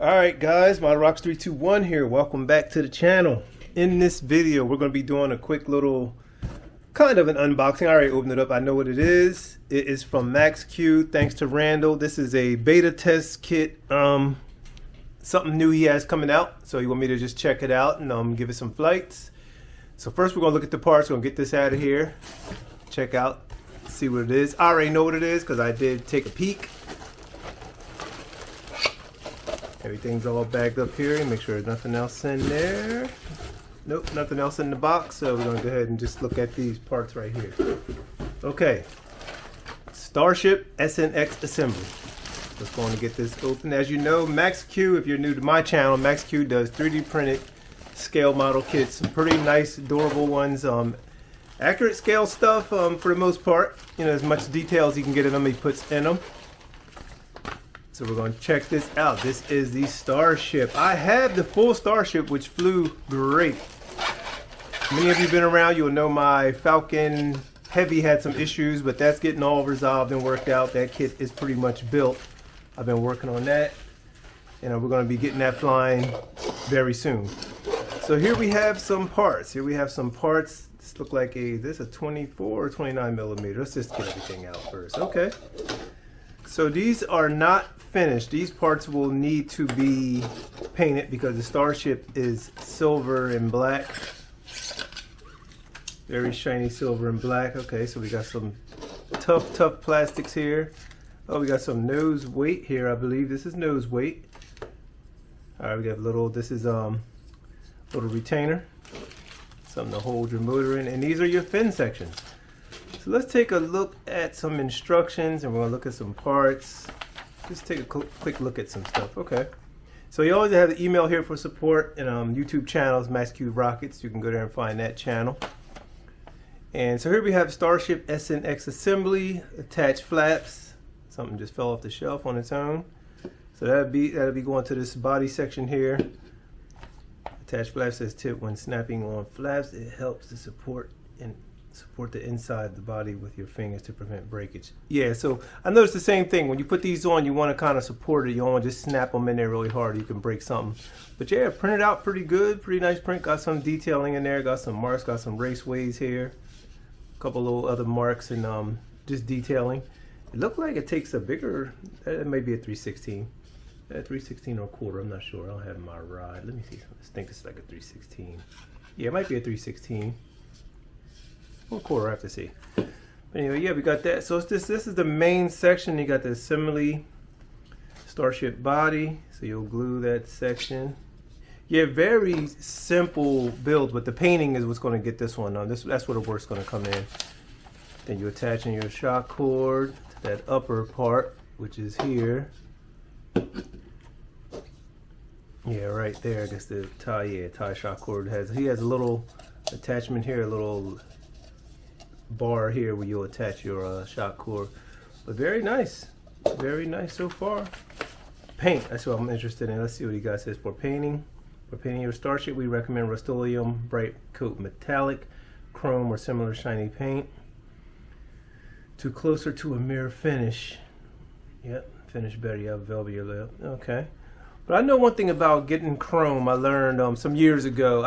Alright guys, ModeRocks321 here. Welcome back to the channel. In this video, we're going to be doing a quick little kind of an unboxing. I already opened it up. I know what it is. It is from PayKUT. Thanks to Randall. This is a beta test kit. Something new he has coming out. So you want me to just check it out and give it some flights. So first we're going to look at the parts. We're going to get this out of here. Check out, see what it is. I already know what it is because I did take a peek. Everything's all bagged up here. Make sure there's nothing else in there. Nope, nothing else in the box. So we're going to go ahead and just look at these parts right here. Okay. Starship SNX assembly. Let's go on and get this open. As you know, PayKUT, if you're new to my channel, PayKUT does 3D printed scale model kits. Some pretty nice, durable ones. Accurate scale stuff for the most part. You know, as much detail as you can get in them, he puts in them. So we're going to check this out. This is the Starship. I have the full Starship, which flew great. Many of you have been around, you'll know my Falcon Heavy had some issues, but that's getting all resolved and worked out. That kit is pretty much built. I've been working on that, and we're going to be getting that flying very soon. So here we have some parts. This look like this is a 24 or 29 millimeter. Let's just get everything out first. Okay. So these are not finished. These parts will need to be painted because the Starship is silver and black. Very shiny silver and black. Okay, so we got some tough plastics here. Oh, we got some nose weight here, I believe. This is nose weight. All right, we got this is little retainer. Something to hold your motor in. And these are your fin sections. So let's take a look at some instructions, and we're going to look at some parts. Just take a quick look at some stuff. Okay. So you always have the email here for support and YouTube channels, PayKUT Rockets. You can go there and find that channel. And so here we have Starship SNX assembly, attached flaps. Something just fell off the shelf on its own. So that'll be going to this body section here. Attached flaps says tip when snapping on flaps. It helps to support the inside of the body with your fingers to prevent breakage. Yeah, so I noticed the same thing. When you put these on, you want to kind of support it. You don't want to just snap them in there really hard. You can break something. But yeah, printed out pretty good. Pretty nice print. Got some detailing in there. Got some marks. Got some raceways here. A couple little other marks and just detailing. It looked like it takes a bigger, it may be a 316. 316 or a quarter, I'm not sure. I don't have my rod. Let me see. I think it's like a 316. Yeah, it might be a 316. Or quarter, I have to see. But anyway, yeah, we got that. So it's this is the main section. You got the assembly Starship body. So you'll glue that section. Yeah, very simple build, but the painting is what's going to get this one on. That's where the work's going to come in. Then you attach in your shock cord to that upper part, which is here. Yeah, right there. I guess the tie shock cord he has a little attachment here, a little bar here where you'll attach your shock cord. But very nice so far. Paint, that's what I'm interested in. Let's see what you guys says for painting. For painting your Starship, we recommend Rust-Oleum Bright Coat Metallic, Chrome or similar shiny paint. To closer to a mirror finish. Yep, finish better. You have velvet your lip. Okay. But I know one thing about getting chrome. I learned some years ago.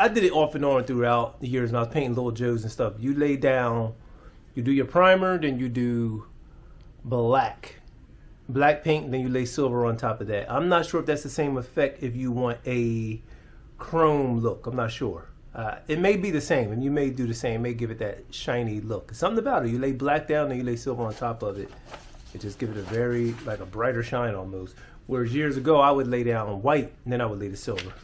I did it off and on throughout the years when I was painting Little Joes and stuff. You lay down, you do your primer, then you do black paint, then you lay silver on top of that. I'm not sure if that's the same effect if you want a chrome look. I'm not sure. It may be the same, and you may do the same. It may give it that shiny look. Something about it. You lay black down, then you lay silver on top of it. It just gives it a very, like a brighter shine almost. Whereas years ago, I would lay down white, and then I would lay the silver.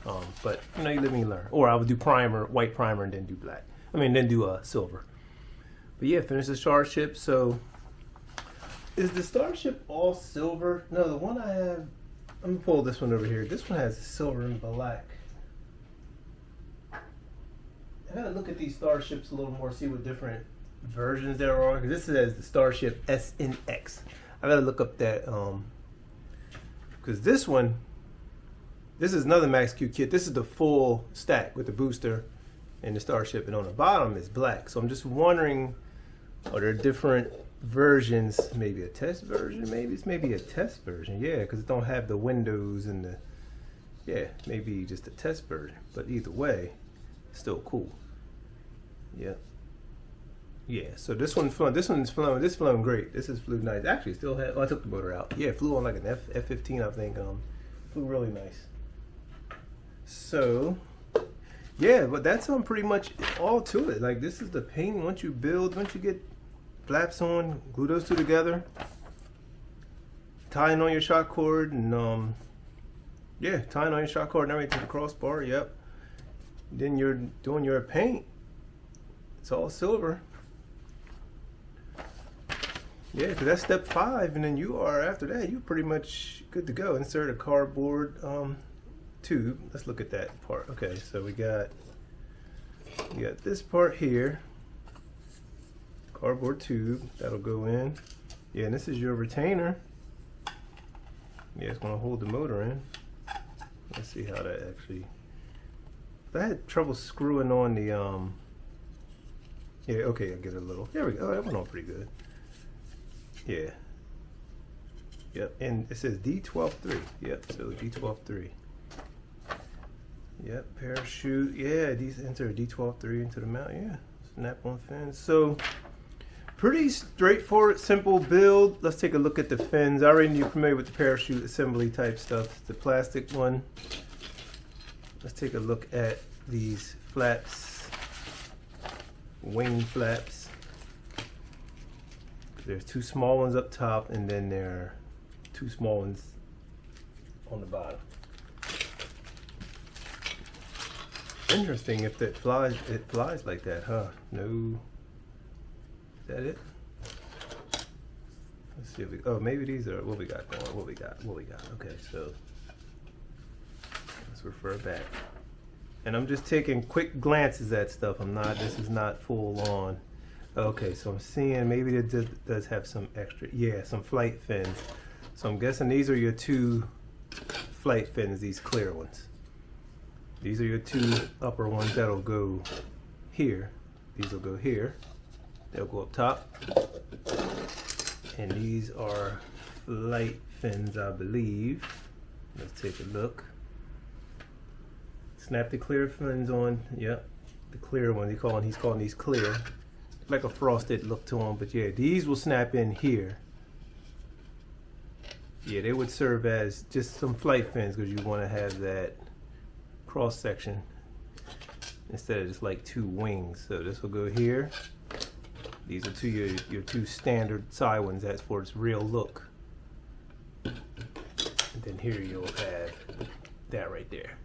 But, you know, you live and you learn. Or I would do primer, white primer, and then do black. Then do silver. But yeah, finish the Starship. So, is the Starship all silver? No, the one I have, I'm going to pull this one over here. This one has silver and black. I gotta look at these Starships a little more, see what different versions there are. Because this says the Starship SNX. I gotta look up that, because this is another PayKUT kit. This is the full stack with the booster and the Starship, and on the bottom is black. So I'm just wondering, are there different versions, maybe a test version, maybe it's maybe a test version, yeah, because it don't have the windows and the, yeah, maybe just a test version, but either way, still cool. Yeah. Yeah, so this one's flown great. This is flew nice. Actually, still had, I took the motor out. Yeah, flew on like an F15, I think. Flew really nice. So, yeah, but that's pretty much all to it. Like, this is the paint. Once you get flaps on, glue those two together, tying on your shock cord, and yeah, tying on your shock cord and everything to the crossbar. Yep. Then you're doing your paint. It's all silver. Yeah, because that's step 5, and then you are, after that, you're pretty much good to go. Insert a cardboard tube. Let's look at that part. Okay, so we got this part here, cardboard tube, that'll go in. Yeah, and this is your retainer. Yeah, it's gonna hold the motor in. Let's see how that actually, I had trouble screwing on the, yeah, okay, I get it a little. There we go, that went on pretty good. Yeah. Yep, and it says D12.3. Yep, so D12.3. Yep, parachute. Yeah, these enter D12.3 into the mount. Yeah, snap-on fins. So, pretty straightforward, simple build. Let's take a look at the fins. I already knew you're familiar with the parachute assembly type stuff. The plastic one. Let's take a look at these flaps, wing flaps. There's 2 small ones up top, and then there are 2 small ones on the bottom. Interesting if it flies like that, huh? No. Is that it? Let's see if we, oh, maybe these are what we got going. What we got. Okay, so let's refer back. And I'm just taking quick glances at stuff. This is not full on. Okay, so I'm seeing maybe it does have some extra, yeah, some flight fins. So I'm guessing these are your 2 flight fins, these clear ones. These are your 2 upper ones that'll go here. These will go here. They'll go up top. And these are flight fins, I believe. Let's take a look. Snap the clear fins on. Yep, the clear one. He's calling these clear. Like a frosted look to them, but yeah, these will snap in here. Yeah, they would serve as just some flight fins because you want to have that cross section instead of just like 2 wings. So this will go here. These are your 2 standard side ones. That's for its real look. And then here you'll have that right there.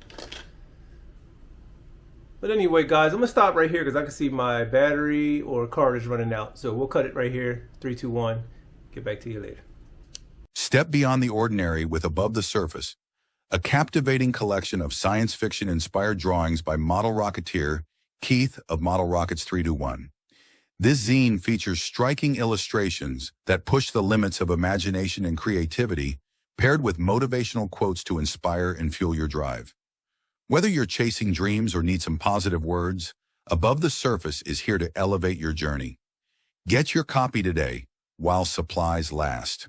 But anyway, guys, I'm going to stop right here because I can see my battery or cartridge running out. So we'll cut it right here. 3, 2, 1. Get back to you later. Step beyond the ordinary with Above the Surface, a captivating collection of science fiction-inspired drawings by model rocketeer Keith of Model Rockets 321. This zine features striking illustrations that push the limits of imagination and creativity, paired with motivational quotes to inspire and fuel your drive. Whether you're chasing dreams or need some positive words, Above the Surface is here to elevate your journey. Get your copy today while supplies last.